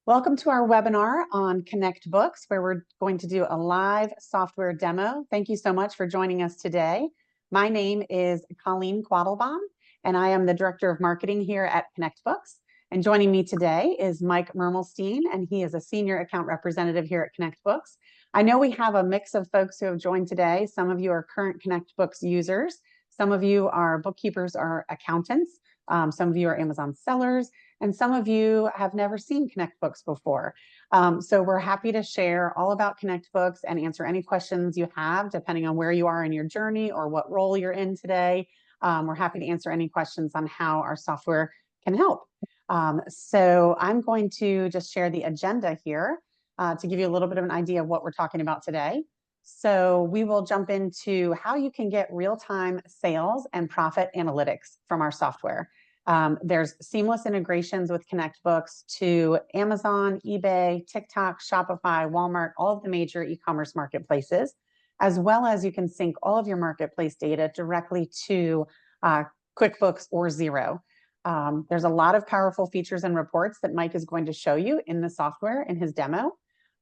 Welcome to our webinar on ConnectBooks, where we're going to do a live software demo. Thank you so much for joining us today. My name is Colleen Quattlebaum, and I am the Director of Marketing here at ConnectBooks. And joining me today is Mike Mermelstein, and he is a Senior Account Representative here at ConnectBooks. I know we have a mix of folks who have joined today. Some of you are current ConnectBooks users. Some of you are bookkeepers or accountants. Some of you are Amazon sellers. And some of you have never seen ConnectBooks before. So we're happy to share all about ConnectBooks and answer any questions you have, depending on where you are in your journey or what role you're in today. We're happy to answer any questions on how our software can help. So I'm going to just share the agenda here to give you a little bit of an idea of what we're talking about today. So we will jump into how you can get real-time sales and profit analytics from our software. There's seamless integrations with ConnectBooks to Amazon, eBay, TikTok, Shopify, Walmart, all of the major e-commerce marketplaces, as well as you can sync all of your marketplace data directly to QuickBooks or Xero. There's a lot of powerful features and reports that Mike is going to show you in the software in his demo.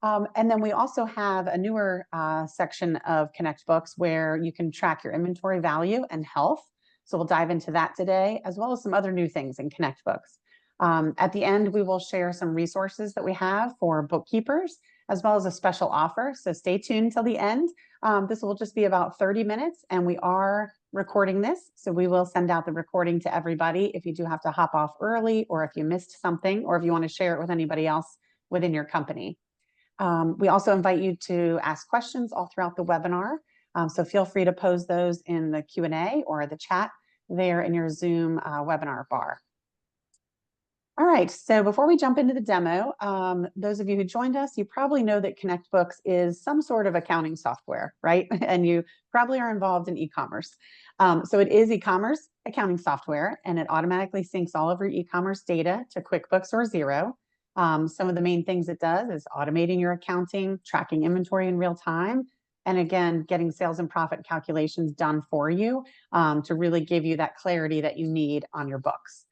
And then we also have a newer section of ConnectBooks where you can track your inventory value and health. So we'll dive into that today, as well as some other new things in ConnectBooks. At the end, we will share some resources that we have for bookkeepers, as well as a special offer. So stay tuned till the end. This will just be about 30 minutes, and we are recording this. So we will send out the recording to everybody if you do have to hop off early, or if you missed something, or if you want to share it with anybody else within your company. We also invite you to ask questions all throughout the webinar. So feel free to pose those in the Q&A or the chat there in your Zoom webinar bar. All right, so before we jump into the demo, those of you who joined us, you probably know that ConnectBooks is some sort of accounting software, right? And you probably are involved in e-commerce. So it is e-commerce accounting software, and it automatically syncs all of your e-commerce data to QuickBooks or Xero. Some of the main things it does is automating your accounting, tracking inventory in real time, and again, getting sales and profit calculations done for you to really give you that clarity that you need on your books.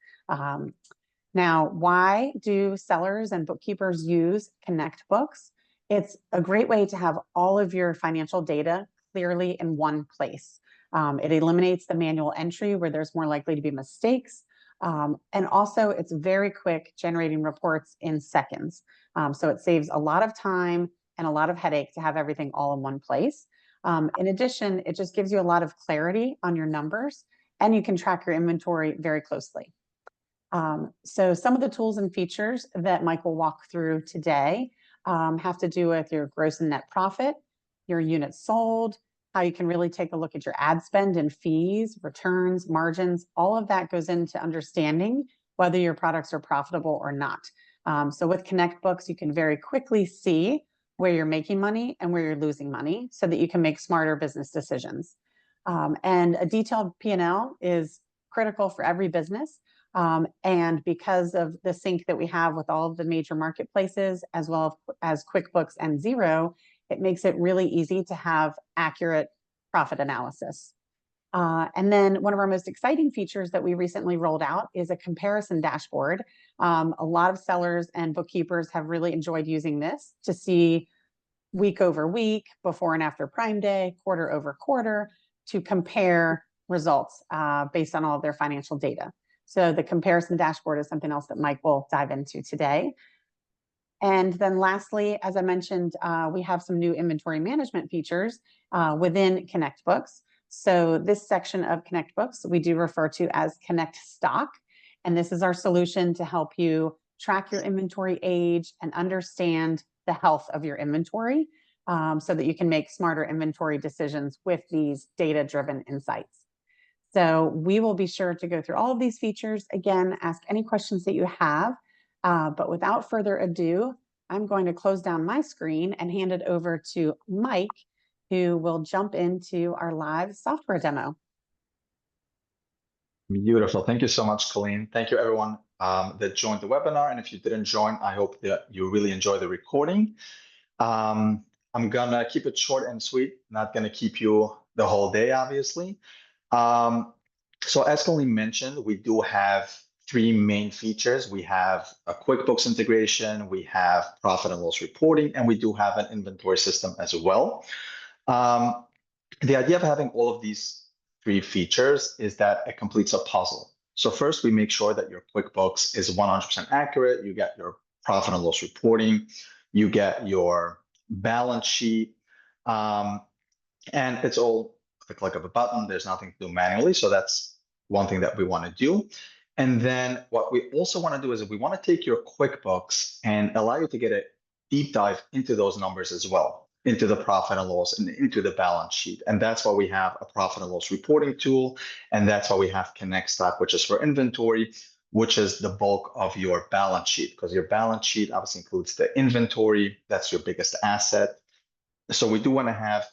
Now, why do sellers and bookkeepers use ConnectBooks? It's a great way to have all of your financial data clearly in one place. It eliminates the manual entry where there's more likely to be mistakes. And also, it's very quick, generating reports in seconds. So it saves a lot of time and a lot of headache to have everything all in one place. In addition, it just gives you a lot of clarity on your numbers, and you can track your inventory very closely. So some of the tools and features that Mike will walk through today have to do with your gross and net profit, your units sold, how you can really take a look at your ad spend and fees, returns, margins. All of that goes into understanding whether your products are profitable or not. So with ConnectBooks, you can very quickly see where you're making money and where you're losing money so that you can make smarter business decisions. And a detailed P&L is critical for every business. And because of the sync that we have with all of the major marketplaces, as well as QuickBooks and Xero, it makes it really easy to have accurate profit analysis. And then one of our most exciting features that we recently rolled out is a comparison dashboard. A lot of sellers and bookkeepers have really enjoyed using this to see week over week, before and after Prime Day, quarter over quarter, to compare results based on all of their financial data. So the comparison dashboard is something else that Mike will dive into today. And then lastly, as I mentioned, we have some new inventory management features within ConnectBooks. So this section of ConnectBooks we do refer to as Connect Stock. And this is our solution to help you track your inventory age and understand the health of your inventory so that you can make smarter inventory decisions with these data-driven insights. So we will be sure to go through all of these features. Again, ask any questions that you have. But without further ado, I'm going to close down my screen and hand it over to Mike, who will jump into our live software demo. Beautiful. Thank you so much, Colleen. Thank you, everyone that joined the webinar. And if you didn't join, I hope that you really enjoy the recording. I'm going to keep it short and sweet, not going to keep you the whole day, obviously. So as Colleen mentioned, we do have three main features. We have a QuickBooks integration, we have profit and loss reporting, and we do have an inventory system as well. The idea of having all of these three features is that it completes a puzzle. So first, we make sure that your QuickBooks is 100% accurate. You get your profit and loss reporting, you get your balance sheet, and it's all the click of a button. There's nothing to do manually. So that's one thing that we want to do. And then what we also want to do is we want to take your QuickBooks and allow you to get a deep dive into those numbers as well, into the profit and loss and into the balance sheet. And that's why we have a profit and loss reporting tool. And that's why we have ConnectStock, which is for inventory, which is the bulk of your balance sheet, because your balance sheet obviously includes the inventory. That's your biggest asset. So we do want to have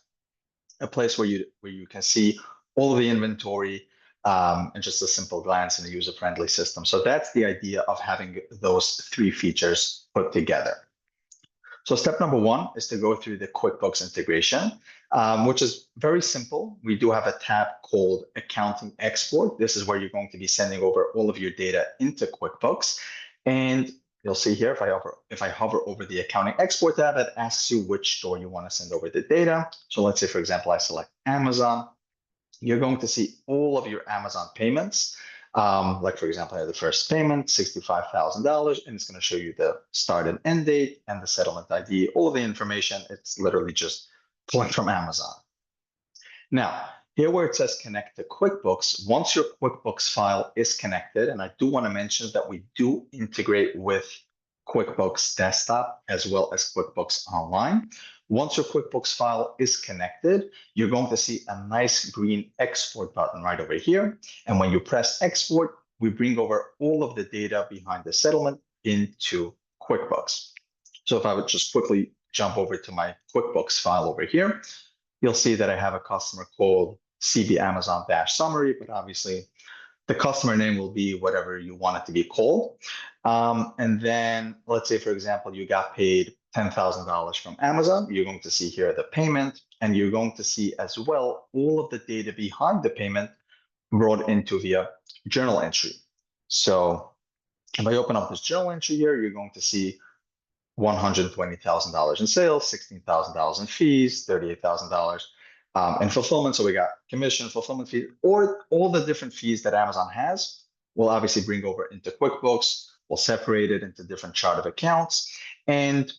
a place where you can see all of the inventory and just a simple glance in a user-friendly system. So that's the idea of having those three features put together. So step number one is to go through the QuickBooks integration, which is very simple. We do have a tab called Accounting Export. This is where you're going to be sending over all of your data into QuickBooks. And you'll see here, if I hover over the Accounting Export tab, it asks you which store you want to send over the data. So let's say, for example, I select Amazon. You're going to see all of your Amazon payments. Like, for example, I have the first payment, $65,000, and it's going to show you the start and end date and the settlement ID, all of the information. It's literally just pulling from Amazon. Now, here where it says connect to QuickBooks, once your QuickBooks file is connected, and I do want to mention that we do integrate with QuickBooks Desktop as well as QuickBooks Online. Once your QuickBooks file is connected, you're going to see a nice green export button right over here. And when you press export, we bring over all of the data behind the settlement into QuickBooks. So if I would just quickly jump over to my QuickBooks file over here, you'll see that I have a customer called CB Amazon Summary, but obviously the customer name will be whatever you want it to be called. And then let's say, for example, you got paid $10,000 from Amazon. You're going to see here the payment, and you're going to see as well all of the data behind the payment brought into via journal entry. So if I open up this journal entry here, you're going to see $120,000 in sales, $16,000 in fees, $38,000 in fulfillment. So we got commission, fulfillment fee, or all the different fees that Amazon has. We'll obviously bring over into QuickBooks. We'll separate it into different chart of accounts, and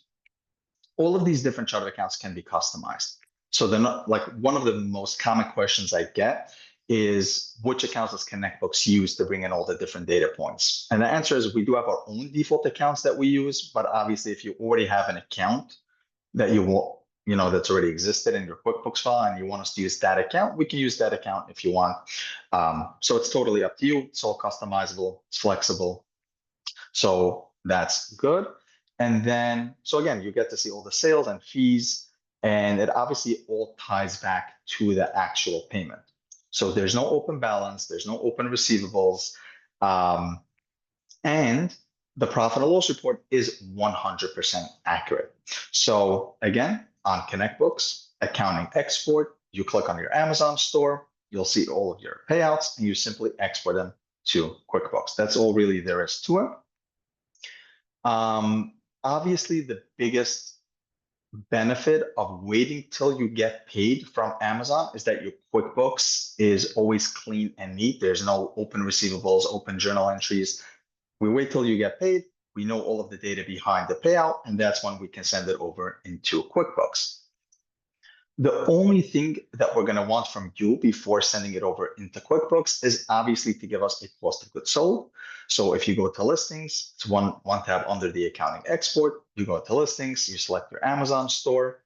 all of these different chart of accounts can be customized. So they're not like one of the most common questions I get is which accounts does ConnectBooks use to bring in all the different data points? And the answer is we do have our own default accounts that we use, but obviously if you already have an account that you want, that's already existed in your QuickBooks file and you want us to use that account, we can use that account if you want. So it's totally up to you. It's all customizable, it's flexible. So that's good. And then, so again, you get to see all the sales and fees, and it obviously all ties back to the actual payment. So there's no open balance, there's no open receivables, and the profit and loss report is 100% accurate. So again, on ConnectBooks, Accounting Export, you click on your Amazon store, you'll see all of your payouts, and you simply export them to QuickBooks. That's all really there is to it. Obviously, the biggest benefit of waiting till you get paid from Amazon is that your QuickBooks is always clean and neat. There's no open receivables, open journal entries. We wait till you get paid. We know all of the data behind the payout, and that's when we can send it over into QuickBooks. The only thing that we're going to want from you before sending it over into QuickBooks is obviously to give us a cost of goods sold. So if you go to listings, it's one tab under the accounting export. You go to listings, you select your Amazon store,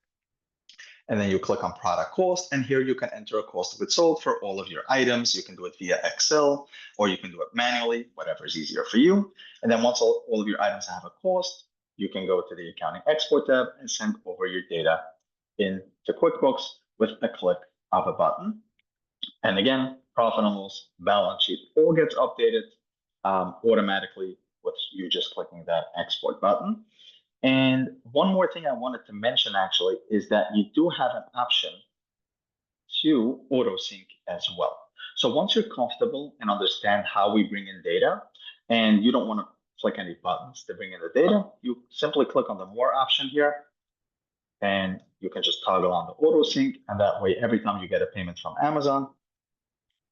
and then you click on product cost. And here you can enter a cost of goods sold for all of your items. You can do it via Excel, or you can do it manually, whatever is easier for you. And then once all of your items have a cost, you can go to the accounting export tab and send over your data into QuickBooks with a click of a button. And again, profit and loss, balance sheet, all gets updated automatically with you just clicking that export button. And one more thing I wanted to mention actually is that you do have an option to auto sync as well. So once you're comfortable and understand how we bring in data, and you don't want to click any buttons to bring in the data, you simply click on the more option here, and you can just toggle on the auto sync, and that way every time you get a payment from Amazon,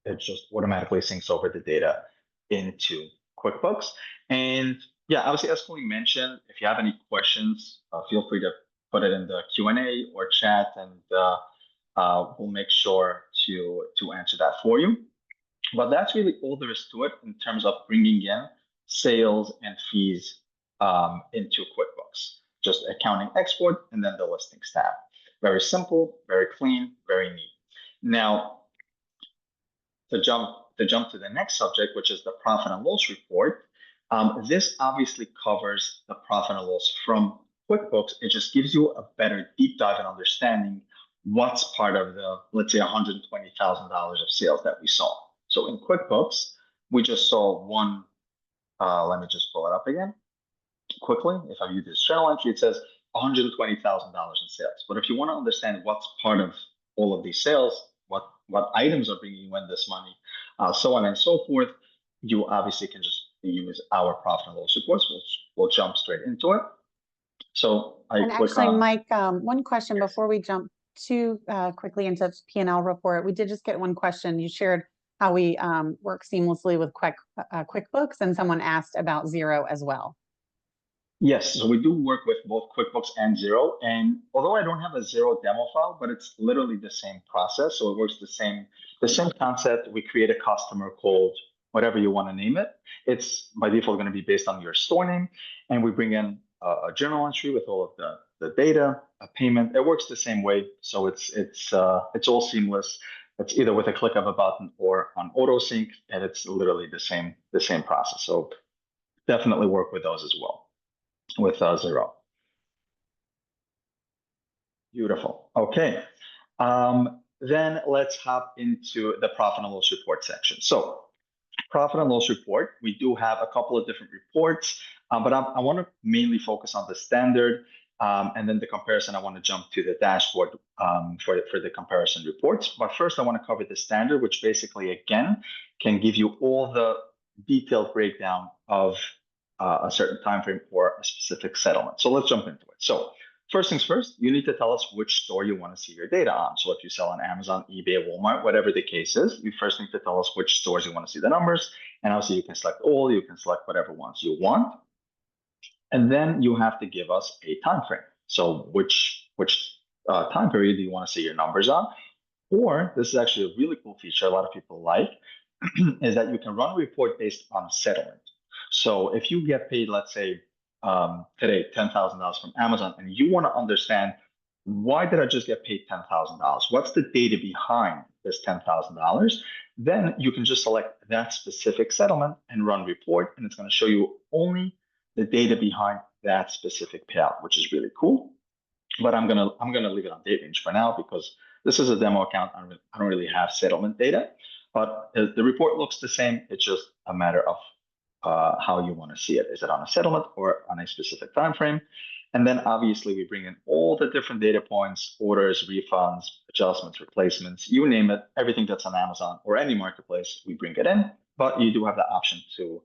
it just automatically syncs over the data into QuickBooks. And yeah, obviously, as Colleen mentioned, if you have any questions, feel free to put it in the Q&A or chat, and we'll make sure to answer that for you. But that's really all there is to it in terms of bringing in sales and fees into QuickBooks. Just accounting export and then the listings tab. Very simple, very clean, very neat. Now, to jump to the next subject, which is the profit and loss report. This obviously covers the profit and loss from QuickBooks. It just gives you a better deep dive and understanding what's part of the, let's say, $120,000 of sales that we saw. So in QuickBooks, we just saw one, let me just pull it up again quickly. If I view this journal entry, it says $120,000 in sales. But if you want to understand what's part of all of these sales, what items are bringing you in this money, so on and so forth, you obviously can just use our profit and loss reports, which we'll jump straight into it. So and actually, Mike, one question before we jump too quickly into P&L report. We did just get one question. You shared how we work seamlessly with QuickBooks, and someone asked about Xero as well. Yes, so we do work with both QuickBooks and Xero. And although I don't have a Xero demo file, but it's literally the same process. So it works the same concept. We create a customer called whatever you want to name it. It's by default going to be based on your store name. And we bring in a journal entry with all of the data, a payment. It works the same way. So it's all seamless. It's either with a click of a button or on auto sync, and it's literally the same process. So definitely work with those as well. With Xero. Beautiful. Okay. Then let's hop into the profit and loss report section. So profit and loss report, we do have a couple of different reports, but I want to mainly focus on the standard, and then the comparison. I want to jump to the dashboard for the comparison reports. But first, I want to cover the standard, which basically, again, can give you all the detailed breakdown of a certain time frame for a specific settlement. So let's jump into it. So first things first, you need to tell us which store you want to see your data on. So if you sell on Amazon, eBay, Walmart, whatever the case is, you first need to tell us which stores you want to see the numbers. And obviously you can select all, you can select whatever ones you want. And then you have to give us a time frame. So which time period do you want to see your numbers on? Or this is actually a really cool feature a lot of people like, is that you can run a report based on settlement. So if you get paid, let's say today, $10,000 from Amazon, and you want to understand, why did I just get paid $10,000? What's the data behind this $10,000? Then you can just select that specific settlement and run report, and it's going to show you only the data behind that specific payout, which is really cool. But I'm gonna leave it on date range for now because this is a demo account. I don't really have settlement data, but the report looks the same. It's just a matter of how you want to see it. Is it on a settlement or on a specific time frame? And then obviously we bring in all the different data points, orders, refunds, adjustments, replacements, you name it, everything that's on Amazon or any marketplace, we bring it in. But you do have the option to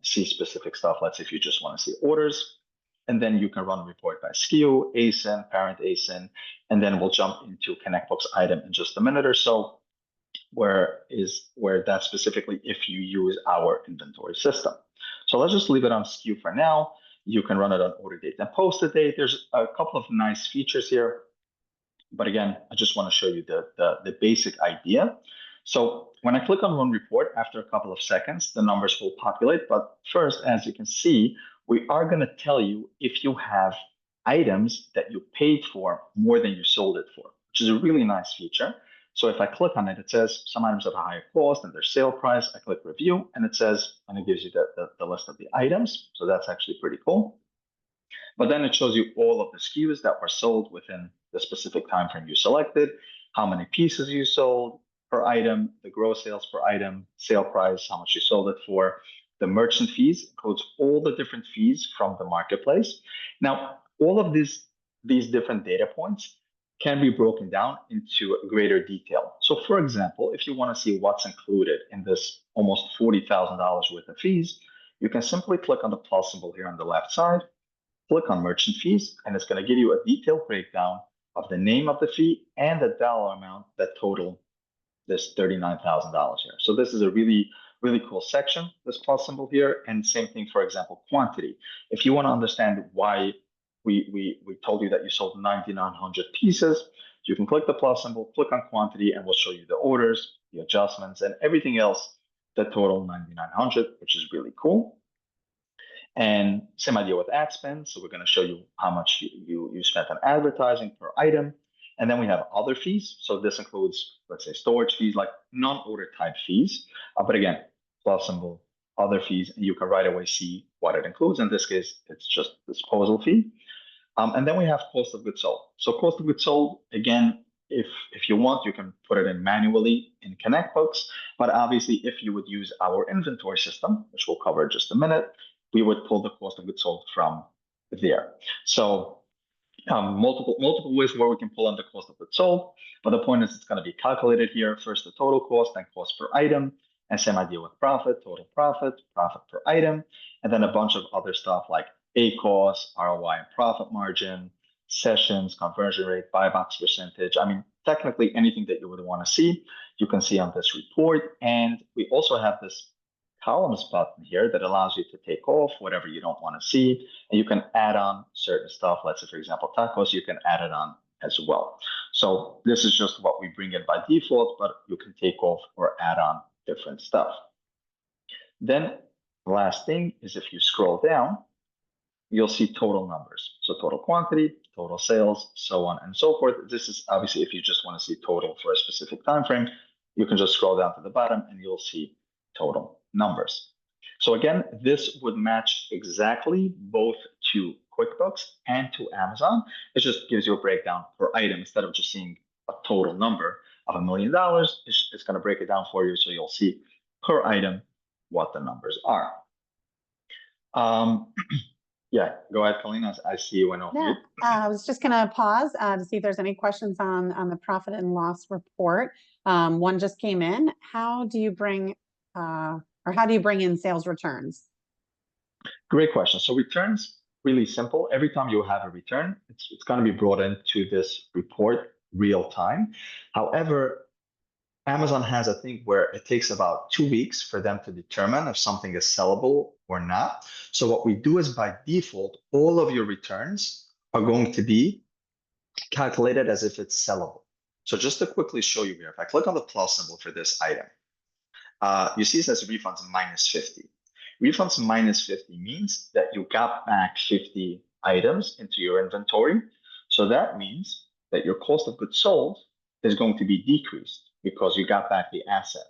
see specific stuff. Let's say if you just want to see orders, and then you can run a report by SKU, ASIN, parent ASIN, and then we'll jump into ConnectBooks item in just a minute or so, where that's specifically if you use our inventory system. So let's just leave it on SKU for now. You can run it on order date and posted date. There's a couple of nice features here, but again, I just want to show you the basic idea. So when I click on run report, after a couple of seconds, the numbers will populate. But first, as you can see, we are going to tell you if you have items that you paid for more than you sold it for, which is a really nice feature. So if I click on it, it says some items have a higher cost than their sale price. I click review, and it says, and it gives you the list of the items. So that's actually pretty cool. But then it shows you all of the SKUs that were sold within the specific time frame you selected, how many pieces you sold per item, the gross sales per item, sale price, how much you sold it for. The merchant fees includes all the different fees from the marketplace. Now, all of these different data points can be broken down into greater detail. So for example, if you want to see what's included in this almost $40,000 worth of fees, you can simply click on the plus symbol here on the left side, click on merchant fees, and it's going to give you a detailed breakdown of the name of the fee and the dollar amount that total this $39,000 here. So this is a really, really cool section, this plus symbol here. And same thing, for example, quantity. If you want to understand why we told you that you sold 9,900 pieces, you can click the plus symbol, click on quantity, and we'll show you the orders, the adjustments, and everything else that total 9,900, which is really cool. And same idea with ad spend. So we're going to show you how much you spent on advertising per item. And then we have other fees. So this includes, let's say, storage fees, like non-order type fees. But again, plus symbol, other fees, and you can right away see what it includes. In this case, it's just disposal fee. And then we have cost of goods sold. So cost of goods sold, again, if you want, you can put it in manually in ConnectBooks. But obviously, if you would use our inventory system, which we'll cover in just a minute, we would pull the cost of goods sold from there. So multiple ways where we can pull in the cost of goods sold, but the point is it's going to be calculated here. First, the total cost, then cost per item, and same idea with profit, total profit, profit per item, and then a bunch of other stuff like ACoS, ROI and profit margin, sessions, conversion rate, buy box percentage. I mean, technically anything that you would want to see, you can see on this report. And we also have this columns button here that allows you to take off whatever you don't want to see, and you can add on certain stuff. Let's say, for example, tacos, you can add it on as well. So this is just what we bring in by default, but you can take off or add on different stuff. Then the last thing is if you scroll down, you'll see total numbers. So total quantity, total sales, so on and so forth. This is obviously if you just want to see total for a specific time frame, you can just scroll down to the bottom and you'll see total numbers. So again, this would match exactly both to QuickBooks and to Amazon. It just gives you a breakdown per item instead of just seeing a total number of $1 million. It's going to break it down for you, so you'll see per item what the numbers are. Yeah, go ahead, Colleen. I see you went off mute. I was just going to pause to see if there's any questions on the profit and loss report. One just came in. How do you bring in sales returns? Great question. So returns, really simple. Every time you have a return, it's going to be brought into this report real time. However, Amazon has a thing where it takes about 2 weeks for them to determine if something is sellable or not. So what we do is by default, all of your returns are going to be calculated as if it's sellable. So just to quickly show you here, if I click on the plus symbol for this item, you see it says refunds minus 50. Refunds minus 50 means that you got back 50 items into your inventory. So that means that your cost of goods sold is going to be decreased because you got back the asset.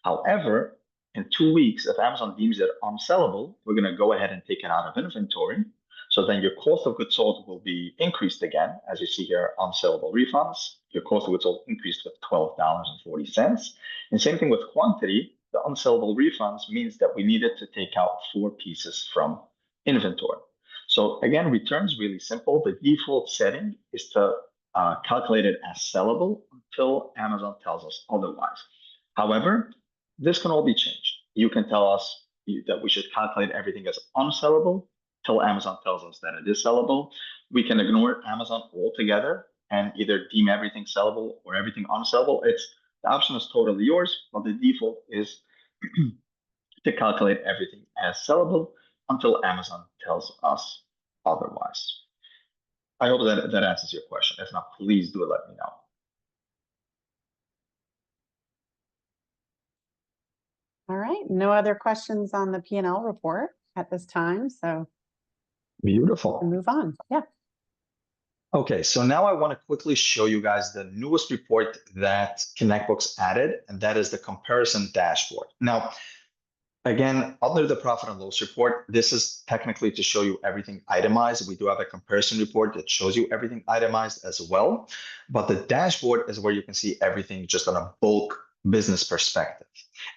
However, in 2 weeks, if Amazon deems it unsellable, we're going to go ahead and take it out of inventory. So then your cost of goods sold will be increased again. As you see here, unsellable refunds, your cost of goods sold increased with $12.40. And same thing with quantity. The unsellable refunds means that we needed to take out 4 pieces from inventory. So again, returns really simple. The default setting is to calculate it as sellable until Amazon tells us otherwise. However, this can all be changed. You can tell us that we should calculate everything as unsellable till Amazon tells us that it is sellable. We can ignore Amazon altogether and either deem everything sellable or everything unsellable. The option is totally yours, but the default is to calculate everything as sellable until Amazon tells us otherwise. I hope that answers your question. If not, please do let me know. All right. No other questions on the P&L report at this time. So beautiful. We'll move on. Yeah. Okay, so now I want to quickly show you guys the newest report that ConnectBooks added, and that is the comparison dashboard. Now, again, under the profit and loss report, this is technically to show you everything itemized. We do have a comparison report that shows you everything itemized as well. But the dashboard is where you can see everything just on a bulk business perspective.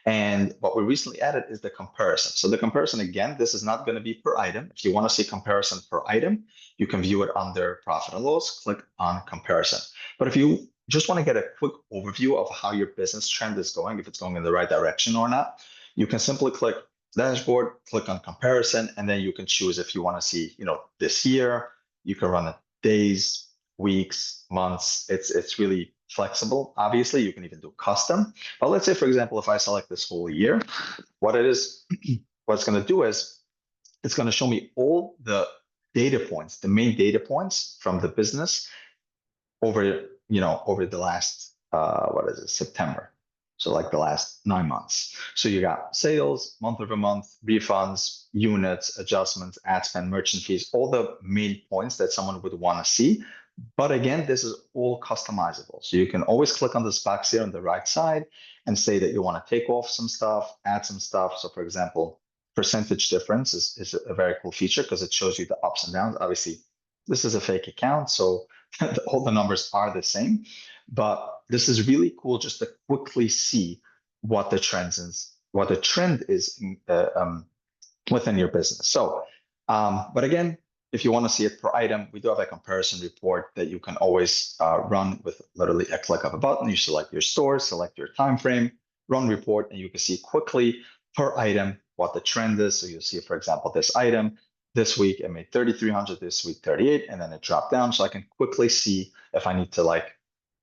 And what we recently added is the comparison. So the comparison, again, this is not going to be per item. If you want to see comparison per item, you can view it under profit and loss, click on comparison. But if you just want to get a quick overview of how your business trend is going, if it's going in the right direction or not, you can simply click dashboard, click on comparison, and then you can choose if you want to see, this year. You can run it days, weeks, months. It's really flexible. Obviously, you can even do custom. But let's say, for example, if I select this whole year, what it's going to do is it's going to show me all the data points, the main data points from the business over the last September. So like the last 9 months. So you got sales, month over month, refunds, units, adjustments, ad spend, merchant fees, all the main points that someone would want to see. But again, this is all customizable. So you can always click on this box here on the right side and say that you want to take off some stuff, add some stuff. So for example, percentage difference is a very cool feature because it shows you the ups and downs. Obviously, this is a fake account, so all the numbers are the same. But this is really cool just to quickly see what the trend is within your business. So, but again, if you want to see it per item, we do have a comparison report that you can always run with literally a click of a button. You select your store, select your time frame, run report, and you can see quickly per item what the trend is. So you'll see, for example, this item this week it made 3,300, this week 38, and then it dropped down. So I can quickly see if I need to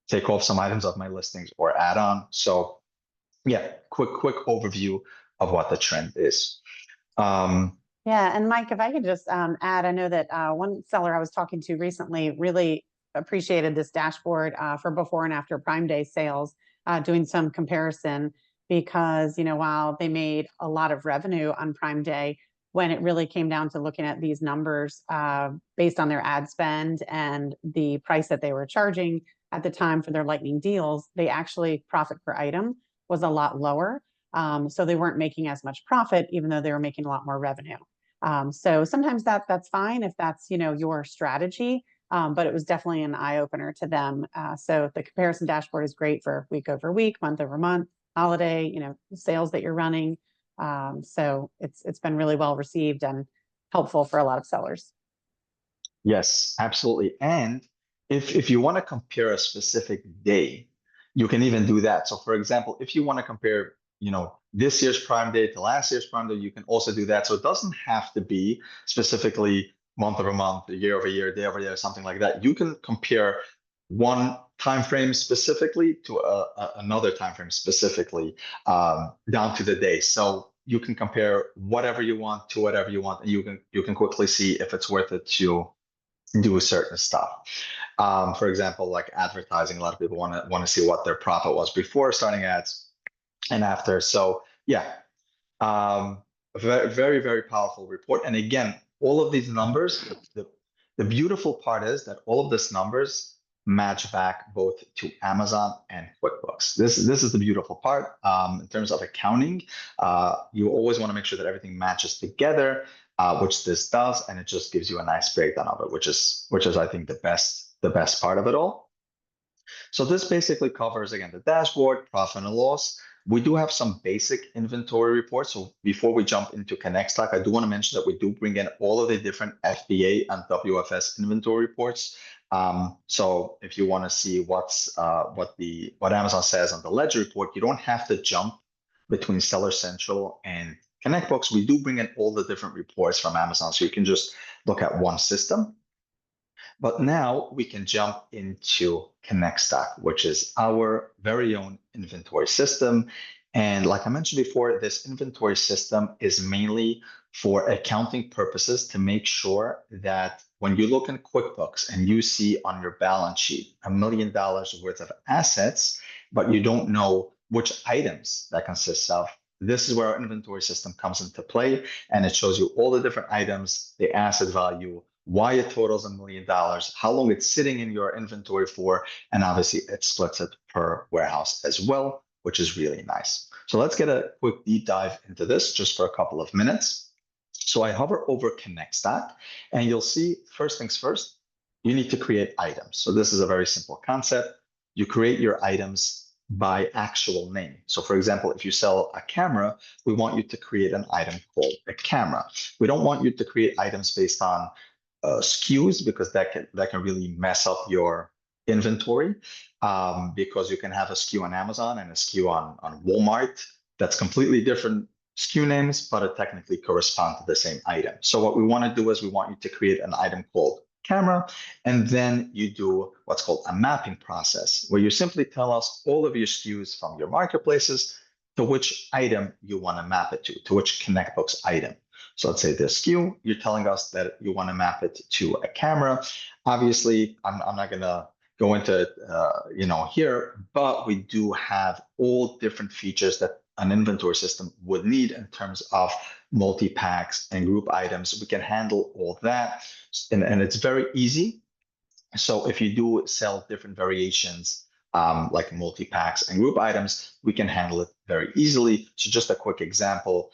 take off some items off my listings or add on. So yeah, quick overview of what the trend is. Yeah, and Mike, if I could just add, I know that one seller I was talking to recently really appreciated this dashboard for before and after Prime Day sales, doing some comparison because, while they made a lot of revenue on Prime Day, when it really came down to looking at these numbers based on their ad spend and the price that they were charging at the time for their lightning deals, they actually profit per item was a lot lower. So they weren't making as much profit, even though they were making a lot more revenue. So sometimes that's fine if that's your strategy, but it was definitely an eye opener to them. So the comparison dashboard is great for week over week, month over month, holiday, sales that you're running. So it's been really well received and helpful for a lot of sellers. Yes, absolutely. And if you want to compare a specific day, you can even do that. So for example, if you want to compare, this year's Prime Day to last year's Prime Day, you can also do that. So it doesn't have to be specifically month over month, year over year, day over day, or something like that. You can compare one time frame specifically to another time frame specifically down to the day. So you can compare whatever you want to whatever you want, and you can quickly see if it's worth it to do certain stuff. For example, like advertising, a lot of people want to see what their profit was before starting ads and after. So yeah, very, very, very powerful report. And again, all of these numbers, the beautiful part is that all of these numbers match back both to Amazon and QuickBooks. This is the beautiful part. In terms of accounting, you always want to make sure that everything matches together, which this does, and it just gives you a nice breakdown of it, which is I think the best part of it all. So this basically covers, again, the dashboard, profit and loss. We do have some basic inventory reports. So before we jump into ConnectStock, I do want to mention that we do bring in all of the different FBA and WFS inventory reports. So if you want to see what Amazon says on the ledger report, you don't have to jump between Seller Central and ConnectBooks. We do bring in all the different reports from Amazon, so you can just look at one system. But now we can jump into ConnectStock, which is our very own inventory system. And like I mentioned before, this inventory system is mainly for accounting purposes to make sure that when you look in QuickBooks and you see on your balance sheet $1 million worth of assets, but you don't know which items that consists of, this is where our inventory system comes into play, and it shows you all the different items, the asset value, why it totals $1 million, how long it's sitting in your inventory for, and obviously it splits it per warehouse as well, which is really nice. So let's get a quick deep dive into this just for a couple of minutes. So I hover over ConnectStock, and you'll see, first things first, you need to create items. So this is a very simple concept. You create your items by actual name. So for example, if you sell a camera, we want you to create an item called a camera. We don't want you to create items based on SKUs, because that can really mess up your inventory, because you can have a SKU on Amazon and a SKU on Walmart that's completely different SKU names, but it technically correspond to the same item. So what we want to do is we want you to create an item called camera, and then you do what's called a mapping process, where you simply tell us all of your SKUs from your marketplaces to which item you want to map it to which ConnectBooks item. So let's say the SKU, you're telling us that you want to map it to a camera. Obviously, I'm not going to go into it, here, but we do have all different features that an inventory system would need in terms of multi-packs and group items. We can handle all that, and it's very easy. So if you do sell different variations, like multi-packs and group items, we can handle it very easily. So just a quick example,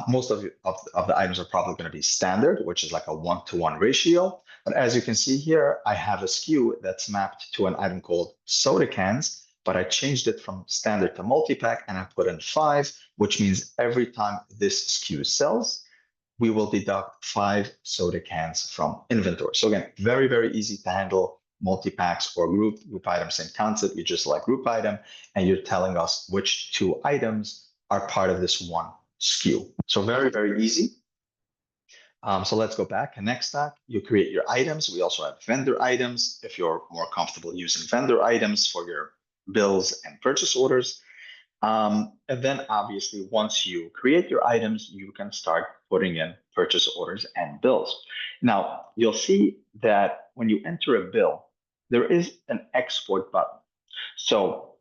most of the items are probably going to be standard, which is like a 1-to-1 ratio. But as you can see here, I have a SKU that's mapped to an item called soda cans, but I changed it from standard to multi-pack, and I put in 5, which means every time this SKU sells, we will deduct 5 soda cans from inventory. So again, very, very easy to handle multi-packs or group items, same concept. You just select group item, and you're telling us which 2 items are part of this one SKU. So very, very easy. So let's go back. Connect Stack, you create your items. We also have vendor items if you're more comfortable using vendor items for your bills and purchase orders. And then obviously, once you create your items, you can start putting in purchase orders and bills. Now, you'll see that when you enter a bill, there is an export button. So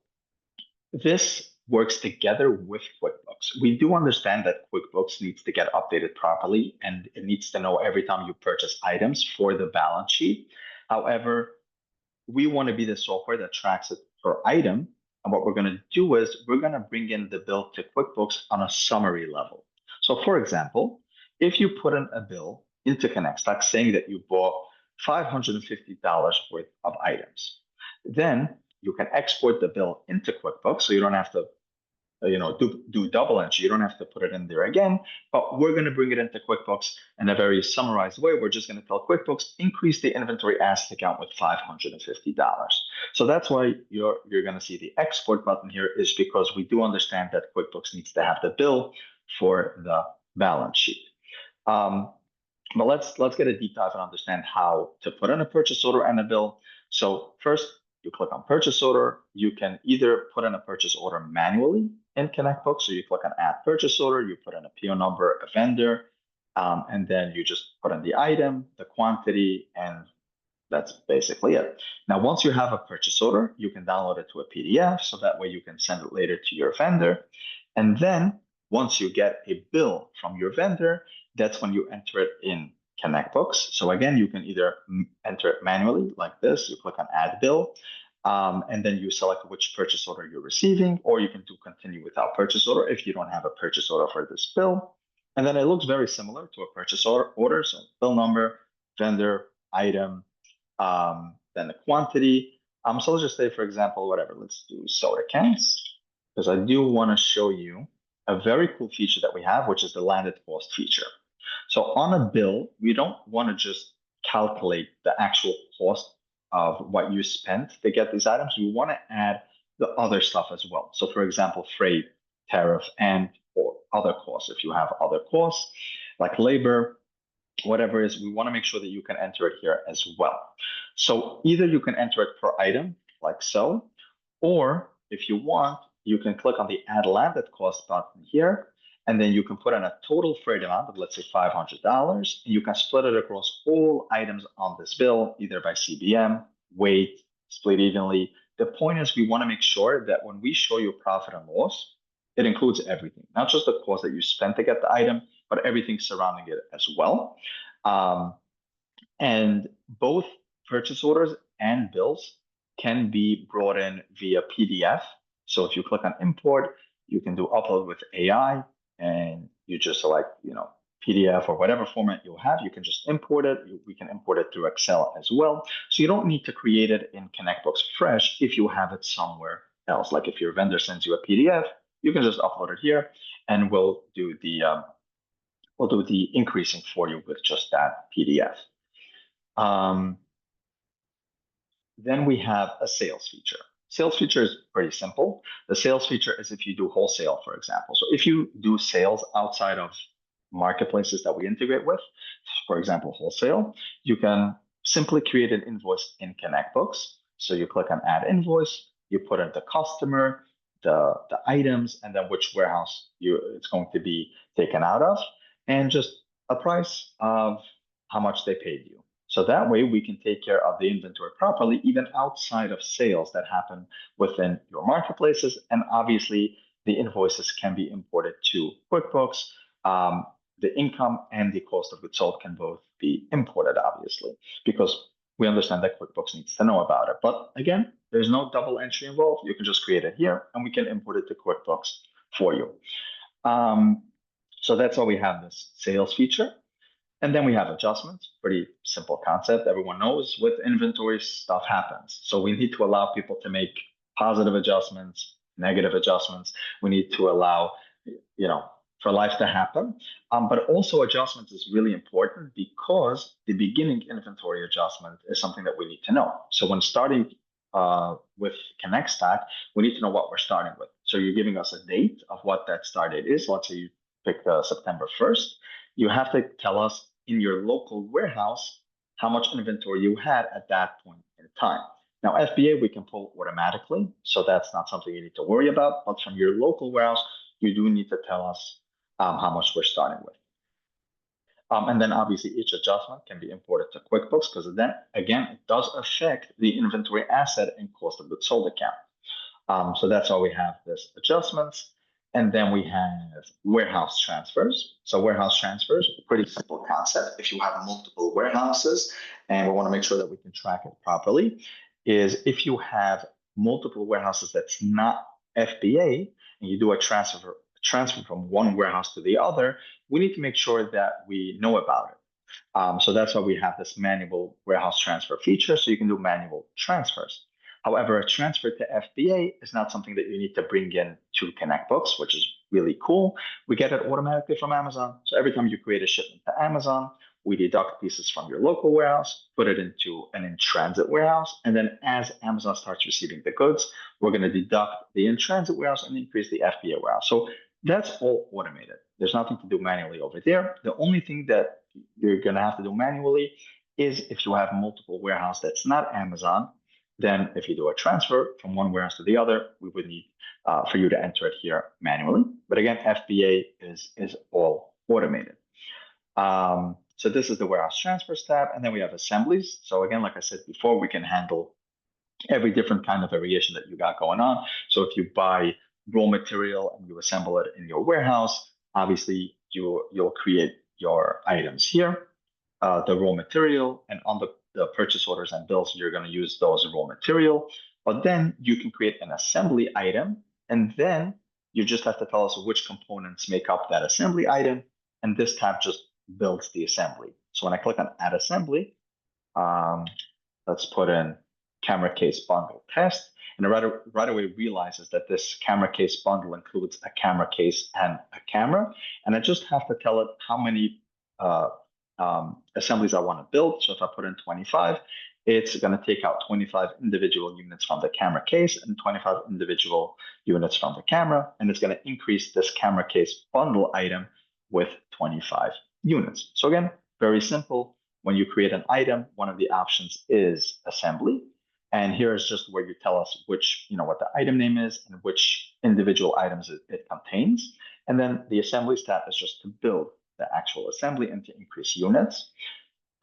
this works together with QuickBooks. We do understand that QuickBooks needs to get updated properly, and it needs to know every time you purchase items for the balance sheet. However, we want to be the software that tracks it per item. And what we're going to do is we're going to bring in the bill to QuickBooks on a summary level. So for example, if you put in a bill into ConnectStack saying that you bought $550 worth of items, then you can export the bill into QuickBooks, so you don't have to do double entry. You don't have to put it in there again, but we're going to bring it into QuickBooks in a very summarized way. We're just going to tell QuickBooks, increase the inventory asset account with $550. So that's why you're going to see the export button here, is because we do understand that QuickBooks needs to have the bill for the balance sheet. But let's get a deep dive and understand how to put in a purchase order and a bill. So first, you click on purchase order. You can either put in a purchase order manually in ConnectBooks. So you click on add purchase order, you put in a PO number, a vendor, and then you just put in the item, the quantity, and that's basically it. Now, once you have a purchase order, you can download it to a PDF, so that way you can send it later to your vendor. And then once you get a bill from your vendor, that's when you enter it in ConnectBooks. So again, you can either enter it manually like this. You click on add bill, and then you select which purchase order you're receiving, or you can do continue without purchase order if you don't have a purchase order for this bill. And then it looks very similar to a purchase order. So bill number, vendor, item, then the quantity. So let's just say, for example, whatever, let's do soda cans, because I do want to show you a very cool feature that we have, which is the landed cost feature. So on a bill, we don't want to just calculate the actual cost of what you spent to get these items. We want to add the other stuff as well. So for example, freight, tariff, and or other costs. If you have other costs like labor, whatever it is, we want to make sure that you can enter it here as well. So either you can enter it per item like so, or if you want, you can click on the add landed cost button here, and then you can put in a total freight amount of, let's say, $500, and you can split it across all items on this bill, either by CBM, weight, split evenly. The point is we want to make sure that when we show you profit and loss, it includes everything, not just the cost that you spent to get the item, but everything surrounding it as well. And both purchase orders and bills can be brought in via PDF. So if you click on import, you can do upload with AI, and you just select, PDF or whatever format you'll have. You can just import it. We can import it through Excel as well. So you don't need to create it in ConnectBooks fresh if you have it somewhere else. Like if your vendor sends you a PDF, you can just upload it here, and we'll do the increasing for you with just that PDF. Then we have a sales feature. Sales feature is pretty simple. The sales feature is if you do wholesale, for example. So if you do sales outside of marketplaces that we integrate with, for example, wholesale, you can simply create an invoice in ConnectBooks. So you click on add invoice, you put in the customer, the items, and then which warehouse it's going to be taken out of, and just a price of how much they paid you. So that way we can take care of the inventory properly, even outside of sales that happen within your marketplaces. And obviously the invoices can be imported to QuickBooks. The income and the cost of goods sold can both be imported, obviously, because we understand that QuickBooks needs to know about it. But again, there's no double entry involved. You can just create it here and we can import it to QuickBooks for you. So that's why we have this sales feature. And then we have adjustments, pretty simple concept. Everyone knows with inventory, stuff happens. So we need to allow people to make positive adjustments, negative adjustments. We need to allow, for life to happen. But also adjustments is really important because the beginning inventory adjustment is something that we need to know. So when starting with ConnectStack, we need to know what we're starting with. So you're giving us a date of what that start date is. Let's say you pick September 1st. You have to tell us in your local warehouse how much inventory you had at that point in time. Now, FBA, we can pull automatically, so that's not something you need to worry about. But from your local warehouse, you do need to tell us how much we're starting with. And then obviously each adjustment can be imported to QuickBooks because then, again, it does affect the inventory asset and cost of goods sold account. So that's why we have this adjustments. And then we have warehouse transfers. So warehouse transfers, a pretty simple concept. If you have multiple warehouses and we want to make sure that we can track it properly, is if you have multiple warehouses that's not FBA and you do a transfer from one warehouse to the other, we need to make sure that we know about it. So that's why we have this manual warehouse transfer feature. So you can do manual transfers. However, a transfer to FBA is not something that you need to bring in to ConnectBooks, which is really cool. We get it automatically from Amazon. So every time you create a shipment to Amazon, we deduct pieces from your local warehouse, put it into an in-transit warehouse. And then as Amazon starts receiving the goods, we're going to deduct the in-transit warehouse and increase the FBA warehouse. So that's all automated. There's nothing to do manually over there. The only thing that you're going to have to do manually is if you have multiple warehouses that's not Amazon. Then if you do a transfer from one warehouse to the other, we would need for you to enter it here manually. But again, FBA is all automated. So this is the warehouse transfers tab. And then we have assemblies. So again, like I said before, we can handle every different kind of variation that you got going on. So if you buy raw material and you assemble it in your warehouse, obviously you'll create your items here, the raw material, and on the purchase orders and bills, you're going to use those raw material. But then you can create an assembly item, and then you just have to tell us which components make up that assembly item, and this tab just builds the assembly. So when I click on Add Assembly, let's put in camera case bundle test, and it right away realizes that this camera case bundle includes a camera case and a camera, and I just have to tell it how many assemblies I want to build. So if I put in 25, it's going to take out 25 individual units from the camera case and 25 individual units from the camera, and it's going to increase this camera case bundle item with 25 units. So again, very simple. When you create an item, one of the options is assembly. And here is just where you tell us which, what the item name is and which individual items it contains. And then the assemblies tab is just to build the actual assembly and to increase units.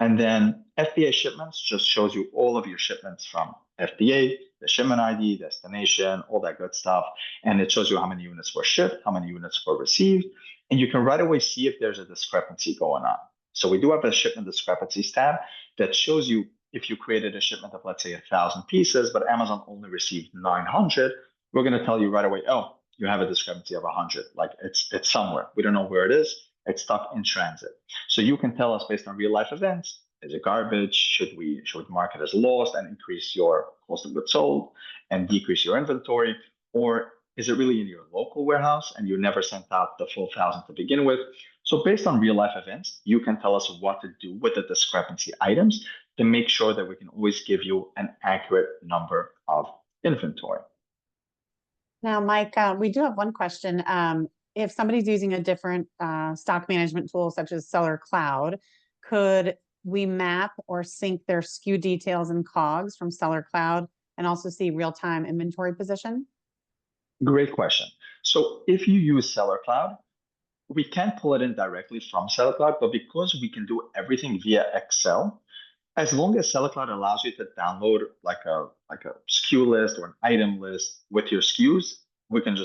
And then FBA shipments just shows you all of your shipments from FBA, the shipment ID, destination, all that good stuff. And it shows you how many units were shipped, how many units were received. And you can right away see if there's a discrepancy going on. So we do have a shipment discrepancies tab that shows you if you created a shipment of, let's say, 1,000 pieces, but Amazon only received 900, we're going to tell you right away, oh, you have a discrepancy of 100. Like it's somewhere. We don't know where it is. It's stuck in transit. So you can tell us based on real life events, is it garbage? Should we mark it as lost and increase your cost of goods sold and decrease your inventory? Or is it really in your local warehouse and you never sent out the full 1,000 to begin with? So based on real life events, you can tell us what to do with the discrepancy items to make sure that we can always give you an accurate number of inventory. Now, Mike, we do have one question. If somebody's using a different stock management tool, such as Seller Cloud, could we map or sync their SKU details and COGS from Seller Cloud and also see real-time inventory position? Great question. So if you use Seller Cloud, we can pull it in directly from Seller Cloud, but because we can do everything via Excel, as long as Seller Cloud allows you to download like a SKU list or an item list with your SKUs, you can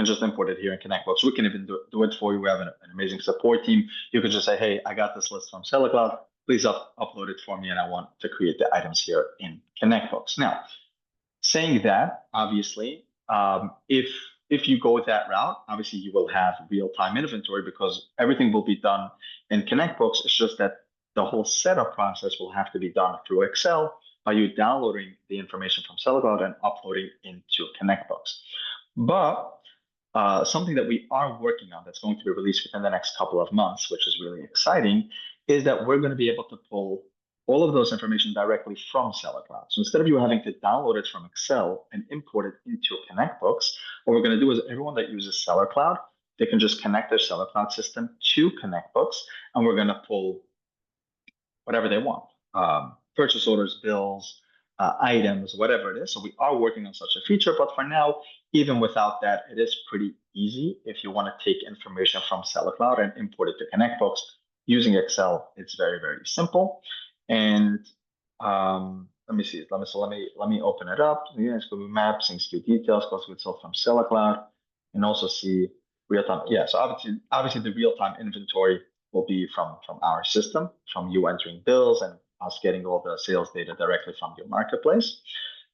just import it here in ConnectBooks. We can even do it for you. We have an amazing support team. You can just say, hey, I got this list from Seller Cloud. Please upload it for me, and I want to create the items here in ConnectBooks. Now, saying that, obviously, if you go that route, obviously you will have real-time inventory because everything will be done in ConnectBooks. It's just that the whole setup process will have to be done through Excel by you downloading the information from Seller Cloud and uploading into ConnectBooks. But something that we are working on that's going to be released within the next couple of months, which is really exciting, is that we're going to be able to pull all of those information directly from Seller Cloud. So instead of you having to download it from Excel and import it into ConnectBooks, what we're going to do is everyone that uses Seller Cloud, they can just connect their Seller Cloud system to ConnectBooks, and we're going to pull whatever they want, purchase orders, bills, items, whatever it is. So we are working on such a feature, but for now, even without that, it is pretty easy. If you want to take information from Seller Cloud and import it to ConnectBooks using Excel, it's very, very simple. And let me see. Let me open it up. Yeah, it's going to be maps and SKU details, cost of goods sold from Seller Cloud, and also see real time. Yeah, so obviously the real time inventory will be from our system, from you entering bills and us getting all the sales data directly from your marketplace.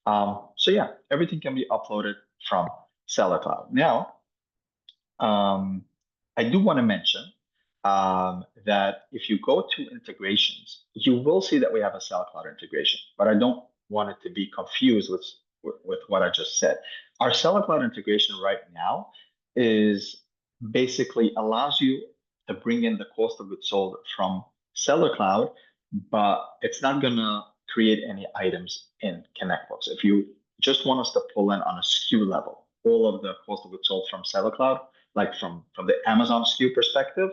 So yeah, everything can be uploaded from Seller Cloud. Now, I do want to mention that if you go to integrations, you will see that we have a Seller Cloud integration, but I don't want it to be confused with what I just said. Our Seller Cloud integration right now is basically allows you to bring in the cost of goods sold from Seller Cloud, but it's not going to create any items in ConnectBooks. If you just want us to pull in on a SKU level, all of the cost of goods sold from Seller Cloud, like from the Amazon SKU perspective,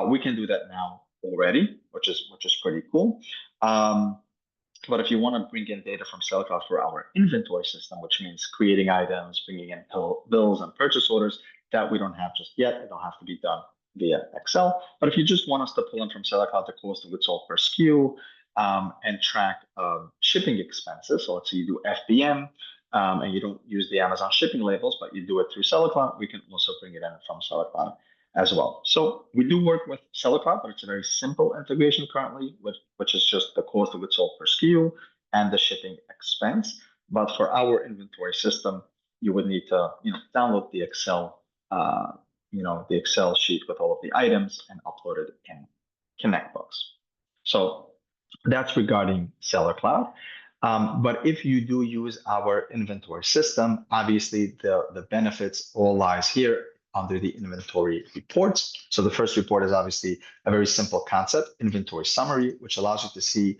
we can do that now already, which is pretty cool. But if you want to bring in data from Seller Cloud for our inventory system, which means creating items, bringing in bills and purchase orders, that we don't have just yet. It'll have to be done via Excel. But if you just want us to pull in from Seller Cloud the cost of goods sold per SKU and track shipping expenses, so let's say you do FBM and you don't use the Amazon shipping labels, but you do it through Seller Cloud, we can also bring it in from Seller Cloud as well. So we do work with Seller Cloud, but it's a very simple integration currently, which is just the cost of goods sold per SKU and the shipping expense. But for our inventory system, you would need to download the Excel, the Excel sheet with all of the items and upload it in ConnectBooks. So that's regarding Seller Cloud. But if you do use our inventory system, obviously the benefits all lies here under the inventory reports. So the first report is obviously a very simple concept, inventory summary, which allows you to see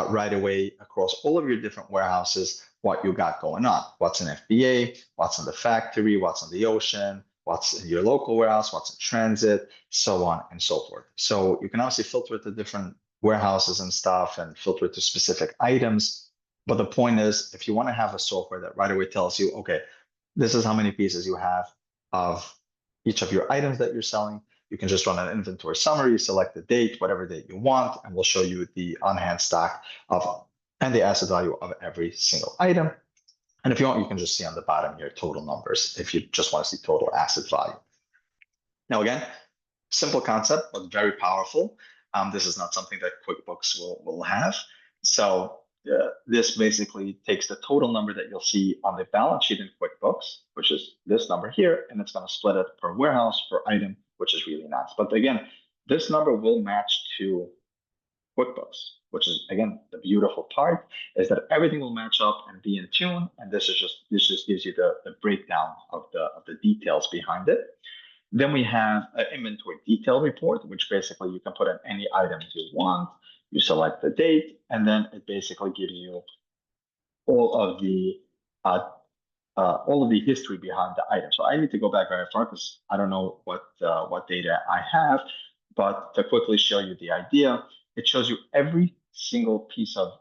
right away across all of your different warehouses what you got going on. What's in FBA, what's in the factory, what's in the ocean, what's in your local warehouse, what's in transit, so on and so forth. So you can obviously filter it to different warehouses and stuff and filter it to specific items. But the point is, if you want to have a software that right away tells you, okay, this is how many pieces you have of each of your items that you're selling, you can just run an inventory summary, select the date, whatever date you want, and we'll show you the on-hand stock and the asset value of every single item. And if you want, you can just see on the bottom here total numbers if you just want to see total asset value. Now, again, simple concept, but very powerful. This is not something that QuickBooks will have. So this basically takes the total number that you'll see on the balance sheet in QuickBooks, which is this number here, and it's going to split it per warehouse, per item, which is really nice. But again, this number will match to QuickBooks, which is, again, the beautiful part is that everything will match up and be in tune. And this just gives you the breakdown of the details behind it. Then we have an inventory detail report, which basically you can put in any items you want. You select the date, and then it basically gives you all of the history behind the item. So I need to go back very far because I don't know what data I have, but to quickly show you the idea, it shows you every single piece of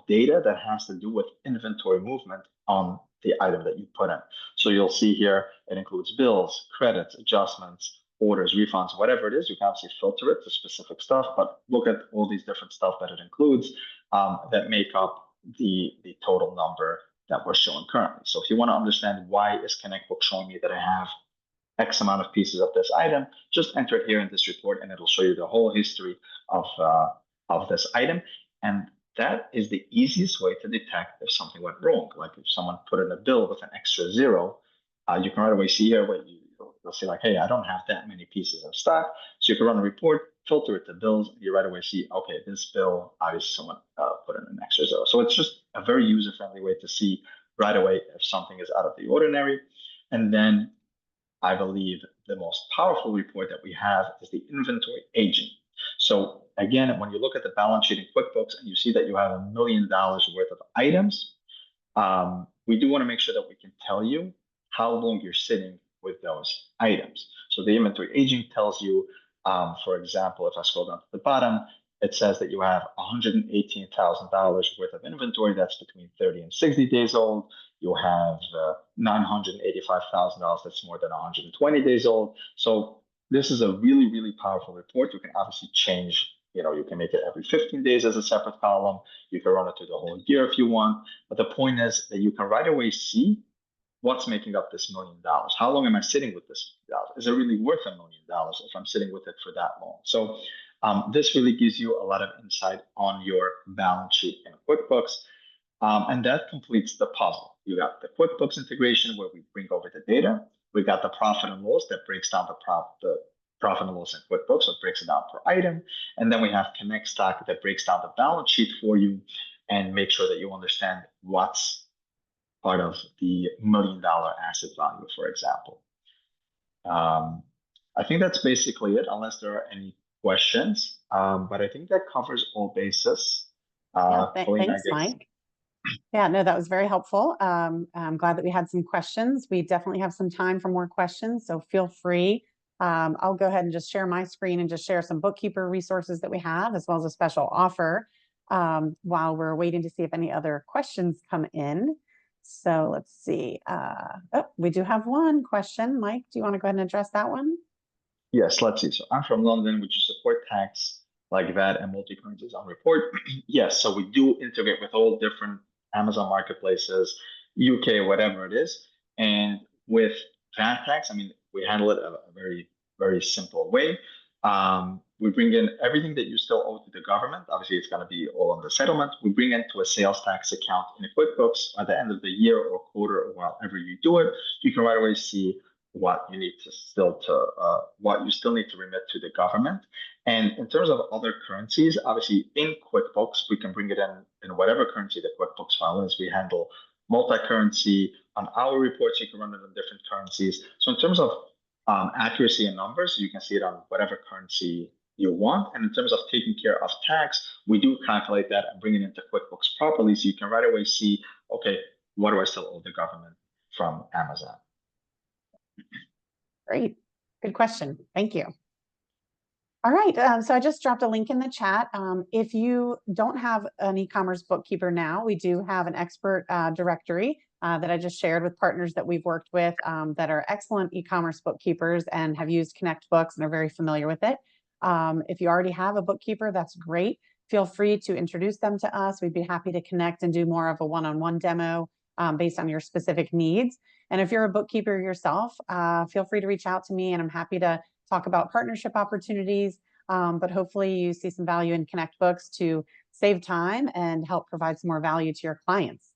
data that has to do with inventory movement on the item that you put in. So you'll see here, it includes bills, credits, adjustments, orders, refunds, whatever it is. You can obviously filter it to specific stuff, but look at all these different stuff that it includes that make up the total number that we're showing currently. So if you want to understand why is ConnectBooks showing me that I have X amount of pieces of this item, just enter it here in this report and it'll show you the whole history of this item. And that is the easiest way to detect if something went wrong. Like if someone put in a bill with an extra zero, you can right away see here what you'll see like, hey, I don't have that many pieces of stock. So you can run a report, filter it to bills, and you right away see, okay, this bill, obviously someone put in an extra zero. So it's just a very user-friendly way to see right away if something is out of the ordinary. And then I believe the most powerful report that we have is the inventory aging. So again, when you look at the balance sheet in QuickBooks and you see that you have $1 million worth of items, we do want to make sure that we can tell you how long you're sitting with those items. So the inventory aging tells you, for example, if I scroll down to the bottom, it says that you have $118,000 worth of inventory that's between 30 and 60 days old. You have $985,000 that's more than 120 days old. So this is a really, really powerful report. You can obviously change, you can make it every 15 days as a separate column. You can run it through the whole year if you want. But the point is that you can right away see what's making up this $1 million. How long am I sitting with this $1 million? Is it really worth $1 million if I'm sitting with it for that long? So this really gives you a lot of insight on your balance sheet in QuickBooks. And that completes the puzzle. You got the QuickBooks integration where we bring over the data. We got the profit and loss that breaks down the profit and loss in QuickBooks, so it breaks it down per item. And then we have ConnectStock that breaks down the balance sheet for you and make sure that you understand what's part of the $1 million asset value, for example. I think that's basically it, unless there are any questions. But I think that covers all bases. Thanks, Mike. Yeah, no, that was very helpful. I'm glad that we had some questions. We definitely have some time for more questions, so feel free. I'll go ahead and just share my screen and just share some bookkeeper resources that we have, as well as a special offer while we're waiting to see if any other questions come in. So let's see. Oh, we do have one question. Mike, do you want to go ahead and address that one? Yes, let's see. So I'm from London. Would you support tax like VAT and multi-currencies on report? Yes. So we do integrate with all different Amazon marketplaces, UK, whatever it is. And with VAT tax, I mean, we handle it a very, very simple way. We bring in everything that you still owe to the government. Obviously, it's going to be all on the settlement. We bring into a sales tax account in QuickBooks at the end of the year or quarter or whenever you do it. You can right away see what you need to what you still need to remit to the government. And in terms of other currencies, obviously in QuickBooks, we can bring it in whatever currency the QuickBooks file is. We handle multi-currency. On our reports, you can run it in different currencies. So in terms of accuracy and numbers, you can see it on whatever currency you want. And in terms of taking care of tax, we do calculate that and bring it into QuickBooks properly. So you can right away see, okay, what do I still owe the government from Amazon? Great. Good question. Thank you. All right. So I just dropped a link in the chat. If you don't have an e-commerce bookkeeper now, we do have an expert directory that I just shared with partners that we've worked with that are excellent e-commerce bookkeepers and have used ConnectBooks and are very familiar with it. If you already have a bookkeeper, that's great. Feel free to introduce them to us. We'd be happy to connect and do more of a one-on-one demo based on your specific needs. And if you're a bookkeeper yourself, feel free to reach out to me and I'm happy to talk about partnership opportunities. But hopefully you see some value in ConnectBooks to save time and help provide some more value to your clients.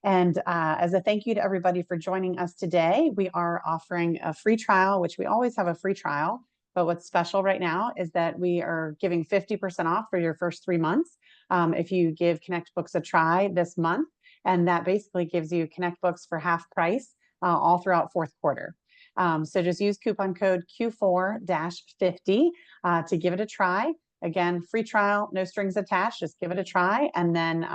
And as a thank you to everybody for joining us today, we are offering a free trial, which we always have a free trial. But what's special right now is that we are giving 50% off for your first 3 months if you give ConnectBooks a try this month. And that basically gives you ConnectBooks for half price all throughout fourth quarter. So just use coupon code Q4-50 to give it a try. Again, free trial, no strings attached. Just give it a try, and then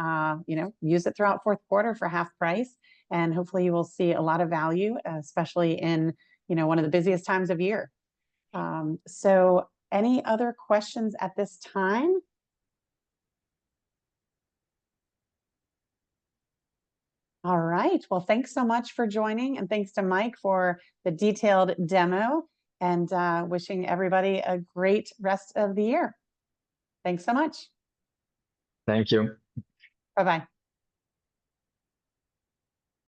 use it throughout fourth quarter for half price. And hopefully, you will see a lot of value, especially in one of the busiest times of year. So, any other questions at this time? All right. Well, thanks so much for joining, and thanks to Mike for the detailed demo, and wishing everybody a great rest of the year. Thanks so much. Thank you. Bye-bye.